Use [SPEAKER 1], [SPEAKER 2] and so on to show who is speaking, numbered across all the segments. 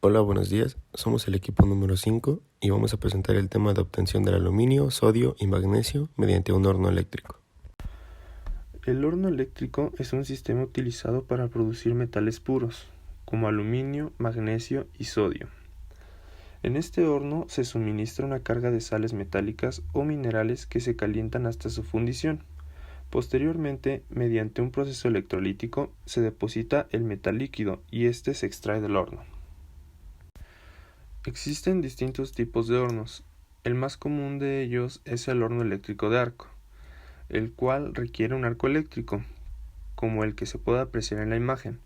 [SPEAKER 1] Hola, buenos días. Somos el equipo número 5 y vamos a presentar el tema de obtención del aluminio, sodio y magnesio mediante un horno eléctrico.
[SPEAKER 2] El horno eléctrico es un sistema utilizado para producir metales puros, como aluminio, magnesio y sodio. En este horno se suministra una carga de sales metálicas o minerales que se calientan hasta su fundición. Posteriormente, mediante un proceso electrolítico, se deposita el metal líquido y este se extrae del horno. Existen distintos tipos de hornos. El más común de ellos es el horno eléctrico de arco, el cual requiere un arco eléctrico, como el que se puede apreciar en la imagen.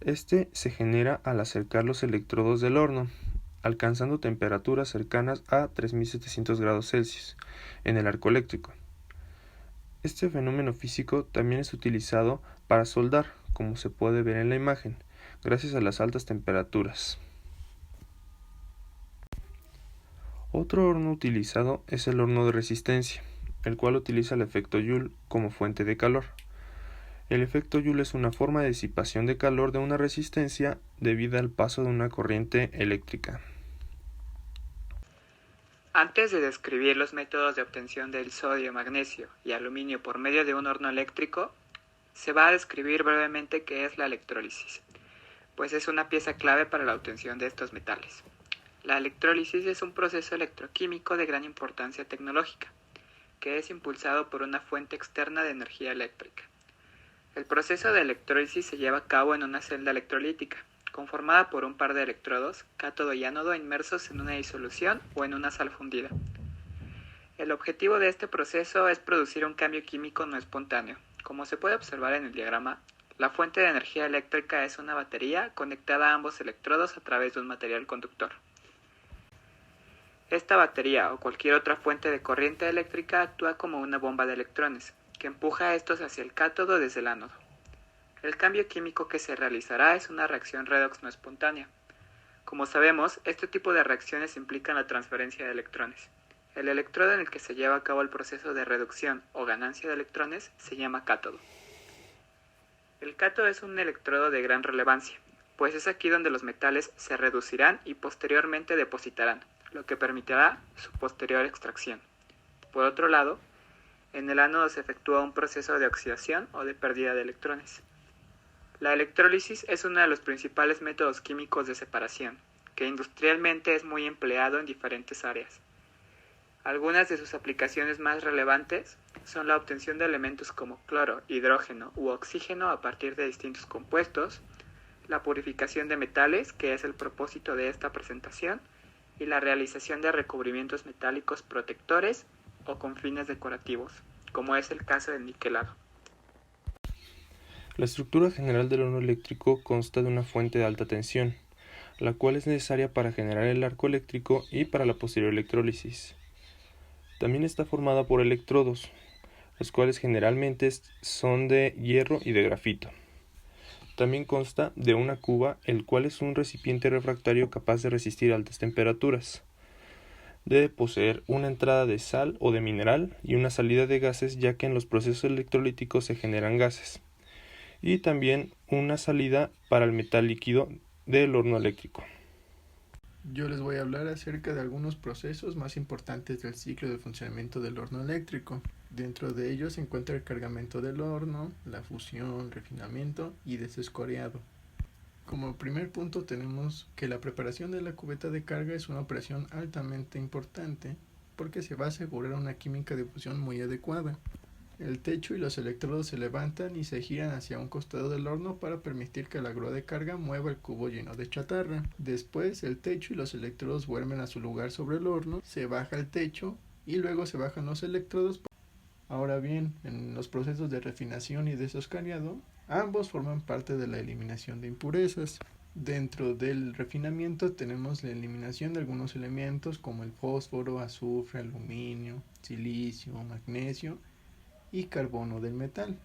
[SPEAKER 2] Este se genera al acercar los electrodos del horno, alcanzando temperaturas cercanas a 3700 grados Celsius en el arco eléctrico. Este fenómeno físico también es utilizado para soldar, como se puede ver en la imagen, gracias a las altas temperaturas. Otro horno utilizado es el horno de resistencia, el cual utiliza el efecto Joule como fuente de calor. El efecto Joule es una forma de disipación de calor de una resistencia debido al paso de una corriente eléctrica.
[SPEAKER 3] Antes de describir los métodos de obtención del sodio, magnesio y aluminio por medio de un horno eléctrico, se va a describir brevemente qué es la electrólisis, pues es una pieza clave para la obtención de estos metales. La electrólisis es un proceso electroquímico de gran importancia tecnológica, que es impulsado por una fuente externa de energía eléctrica. El proceso de electrólisis se lleva a cabo en una celda electrolítica, conformada por un par de electrodos, cátodo y ánodo, inmersos en una disolución o en una sal fundida. El objetivo de este proceso es producir un cambio químico no espontáneo. Como se puede observar en el diagrama, la fuente de energía eléctrica es una batería conectada a ambos electrodos a través de un material conductor. Esta batería o cualquier otra fuente de corriente eléctrica actúa como una bomba de electrones, que empuja a estos hacia el cátodo desde el ánodo. El cambio químico que se realizará es una reacción redox no espontánea. Como sabemos, este tipo de reacciones implican la transferencia de electrones. El electrodo en el que se lleva a cabo el proceso de reducción o ganancia de electrones se llama cátodo. El cátodo es un electrodo de gran relevancia, pues es aquí donde los metales se reducirán y posteriormente depositarán, lo que permitirá su posterior extracción. Por otro lado, en el ánodo se efectúa un proceso de oxidación o de pérdida de electrones. La electrólisis es uno de los principales métodos químicos de separación, que industrialmente es muy empleado en diferentes áreas. Algunas de sus aplicaciones más relevantes son la obtención de elementos como cloro, hidrógeno u oxígeno a partir de distintos compuestos, la purificación de metales, que es el propósito de esta presentación, y la realización de recubrimientos metálicos protectores o con fines decorativos, como es el caso del niquelado.
[SPEAKER 2] La estructura general del horno eléctrico consta de una fuente de alta tensión, la cual es necesaria para generar el arco eléctrico y para la posterior electrólisis. También está formada por electrodos, los cuales generalmente son de hierro y de grafito. También consta de una cuba, el cual es un recipiente refractario capaz de resistir altas temperaturas. Debe poseer una entrada de sal o de mineral y una salida de gases, ya que en los procesos electrolíticos se generan gases. Y también una salida para el metal líquido del horno eléctrico.
[SPEAKER 4] Yo les voy a hablar acerca de algunos procesos más importantes del ciclo de funcionamiento del horno eléctrico. Dentro de ellos se encuentra el cargamento del horno, la fusión, refinamiento y desescoriado. Como primer punto tenemos que la preparación de la cubeta de carga es una operación altamente importante porque se va a asegurar una química de fusión muy adecuada. El techo y los electrodos se levantan y se giran hacia un costado del horno para permitir que la grúa de carga mueva el cubo lleno de chatarra. Después, el techo y los electrodos vuelven a su lugar sobre el horno, se baja el techo y luego se bajan los electrodos. Ahora bien, en los procesos de refinación y desescariado, ambos forman parte de la eliminación de impurezas. Dentro del refinamiento tenemos la eliminación de algunos elementos como el fósforo, azufre, aluminio, silicio, magnesio y carbono del metal,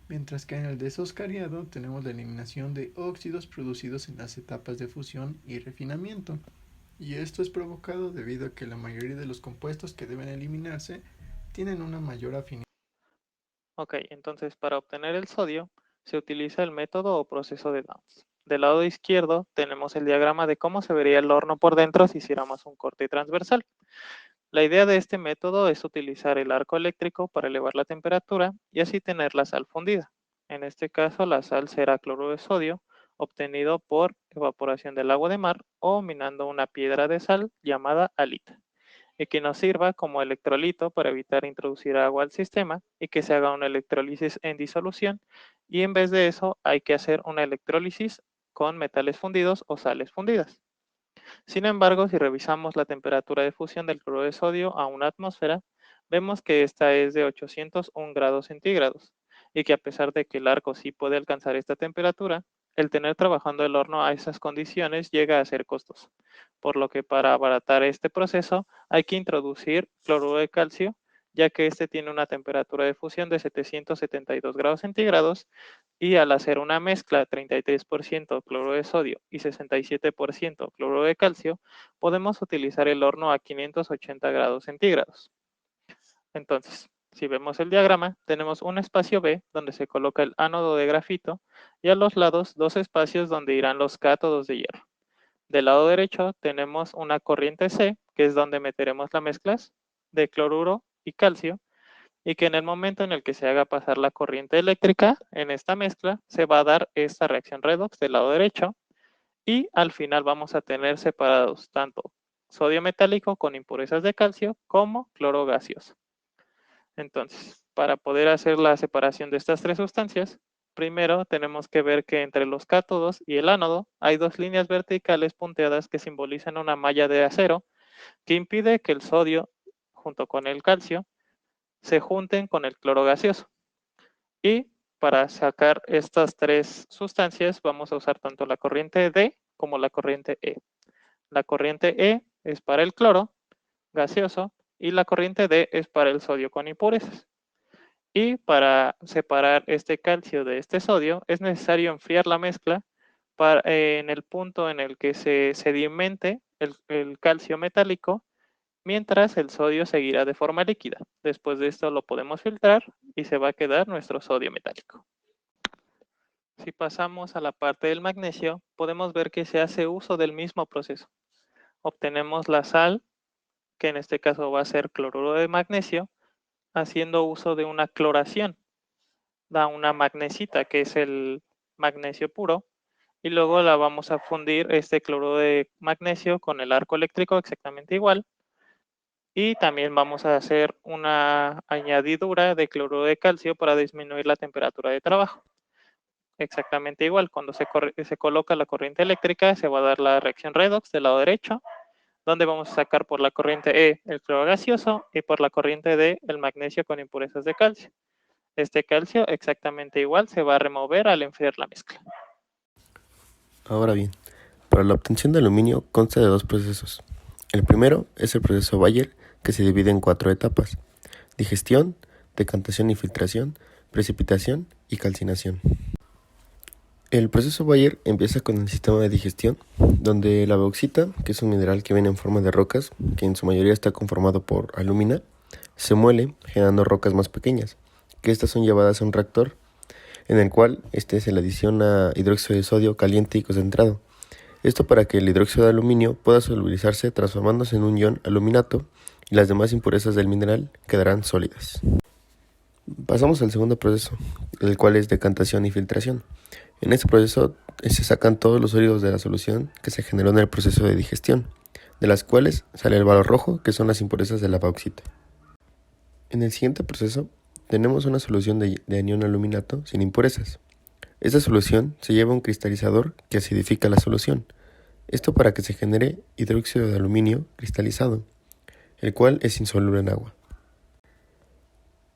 [SPEAKER 4] mientras que en el desoscariado tenemos la eliminación de óxidos producidos en las etapas de fusión y refinamiento. Y esto es provocado debido a que la mayoría de los compuestos que deben eliminarse tienen una mayor afinidad.
[SPEAKER 5] Ok, entonces para obtener el sodio se utiliza el método o proceso de Downs. Del lado izquierdo tenemos el diagrama de cómo se vería el horno por dentro si hiciéramos un corte transversal. La idea de este método es utilizar el arco eléctrico para elevar la temperatura y así tener la sal fundida. En este caso, la sal será cloruro de sodio, obtenido por evaporación del agua de mar o minando una piedra de sal llamada halita, y que nos sirva como electrolito para evitar introducir agua al sistema y que se haga una electrólisis en disolución, y en vez de eso hay que hacer una electrólisis con metales fundidos o sales fundidas. Sin embargo, si revisamos la temperatura de fusión del cloruro de sodio a una atmósfera, vemos que esta es de 801 grados centígrados y que a pesar de que el arco sí puede alcanzar esta temperatura, el tener trabajando el horno a esas condiciones llega a ser costoso, por lo que para abaratar este proceso hay que introducir cloruro de calcio, ya que este tiene una temperatura de fusión de 772 grados centígrados y al hacer una mezcla 33% cloruro de sodio y 67% cloruro de calcio, podemos utilizar el horno a 580 grados centígrados. Entonces, si vemos el diagrama, tenemos un espacio B donde se coloca el ánodo de grafito y a los lados dos espacios donde irán los cátodos de hierro. Del lado derecho tenemos una corriente C, que es donde meteremos las mezclas de cloruro y calcio, y que en el momento en el que se haga pasar la corriente eléctrica en esta mezcla, se va a dar esta reacción redox del lado derecho, y al final vamos a tener separados tanto sodio metálico con impurezas de calcio como cloro gaseoso. Entonces, para poder hacer la separación de estas tres sustancias, primero tenemos que ver que entre los cátodos y el ánodo hay dos líneas verticales punteadas que simbolizan una malla de acero que impide que el sodio junto con el calcio se junten con el cloro gaseoso. Y para sacar estas tres sustancias vamos a usar tanto la corriente D como la corriente E. La corriente E es para el cloro gaseoso y la corriente D es para el sodio con impurezas. Y para separar este calcio de este sodio es necesario enfriar la mezcla en el punto en el que se sedimente el calcio metálico, mientras el sodio seguirá de forma líquida. Después de esto lo podemos filtrar y se va a quedar nuestro sodio metálico. Si pasamos a la parte del magnesio, podemos ver que se hace uso del mismo proceso. Obtenemos la sal, que en este caso va a ser cloruro de magnesio, haciendo uso de una cloración. Da una magnesita, que es el magnesio puro, y luego la vamos a fundir este cloruro de magnesio con el arco eléctrico exactamente igual. Y también vamos a hacer una añadidura de cloruro de calcio para disminuir la temperatura de trabajo. Exactamente igual, cuando se coloca la corriente eléctrica, se va a dar la reacción redox del lado derecho, donde vamos a sacar por la corriente E el cloro gaseoso y por la corriente D el magnesio con impurezas de calcio. Este calcio exactamente igual se va a remover al enfriar la mezcla.
[SPEAKER 1] Ahora bien, para la obtención de aluminio consta de dos procesos. El primero es el proceso Bayer, que se divide en 4 etapas: digestión, decantación y filtración, precipitación y calcinación. El proceso Bayer empieza con el sistema de digestión, donde la bauxita, que es un mineral que viene en forma de rocas, que en su mayoría está conformado por alúmina, se muele generando rocas más pequeñas, que estas son llevadas a un reactor, en el cual se le adiciona hidróxido de sodio caliente y concentrado. Esto para que el hidróxido de aluminio pueda solubilizarse transformándose en un ion aluminato y las demás impurezas del mineral quedarán sólidas. Pasamos al segundo proceso, el cual es decantación y filtración. En este proceso se sacan todos los sólidos de la solución que se generó en el proceso de digestión, de las cuales sale el valor rojo, que son las impurezas de la bauxita. En el siguiente proceso tenemos una solución de anión aluminato sin impurezas. Esta solución se lleva a un cristalizador que acidifica la solución, esto para que se genere hidróxido de aluminio cristalizado, el cual es insoluble en agua.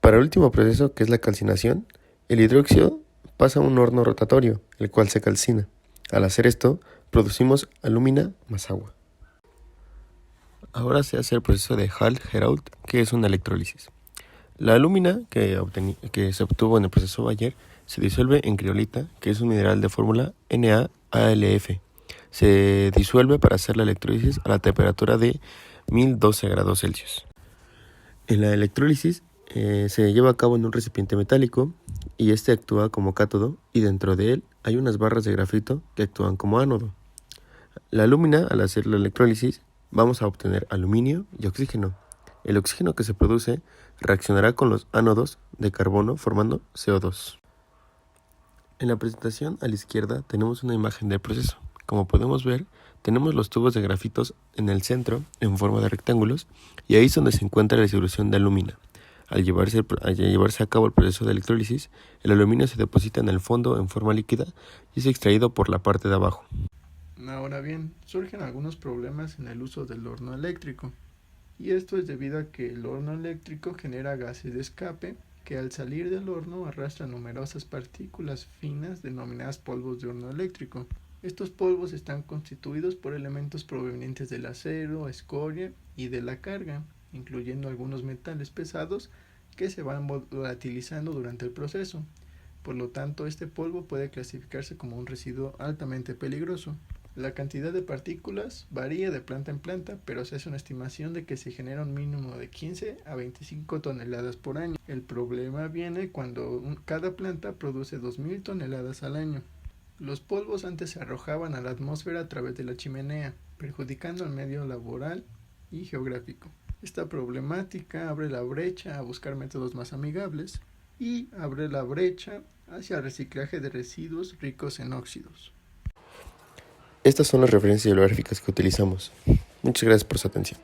[SPEAKER 1] Para el último proceso, que es la calcinación, el hidróxido pasa a un horno rotatorio, el cual se calcina. Al hacer esto, producimos alúmina más agua. Ahora se hace el proceso de Hall-Héroult, que es una electrólisis. La alúmina que se obtuvo en el proceso Bayer se disuelve en criolita, que es un mineral de fórmula NaAlF. Se disuelve para hacer la electrólisis a la temperatura de 1012 grados Celsius. En la electrólisis se lleva a cabo en un recipiente metálico y este actúa como cátodo y dentro de él hay unas barras de grafito que actúan como ánodo. La alúmina, al hacer la electrólisis, vamos a obtener aluminio y oxígeno. El oxígeno que se produce reaccionará con los ánodos de carbono formando CO2. En la presentación a la izquierda tenemos una imagen del proceso. Como podemos ver, tenemos los tubos de grafitos en el centro en forma de rectángulos y ahí es donde se encuentra la distribución de alúmina. Al llevarse a cabo el proceso de electrólisis, el aluminio se deposita en el fondo en forma líquida y es extraído por la parte de abajo.
[SPEAKER 4] Ahora bien, surgen algunos problemas en el uso del horno eléctrico, y esto es debido a que el horno eléctrico genera gases de escape que al salir del horno arrastran numerosas partículas finas denominadas polvos de horno eléctrico. Estos polvos están constituidos por elementos provenientes del acero, escoria y de la carga, incluyendo algunos metales pesados que se van volatilizando durante el proceso. Por lo tanto, este polvo puede clasificarse como un residuo altamente peligroso. La cantidad de partículas varía de planta en planta, pero se hace una estimación de que se genera un mínimo de 15 a 25 toneladas por año. El problema viene cuando cada planta produce 2.000 toneladas al año. Los polvos antes se arrojaban a la atmósfera a través de la chimenea, perjudicando al medio laboral y geográfico. Esta problemática abre la brecha a buscar métodos más amigables y abre la brecha hacia el reciclaje de residuos ricos en óxidos.
[SPEAKER 1] Estas son las referencias bibliográficas que utilizamos. Muchas gracias por su atención.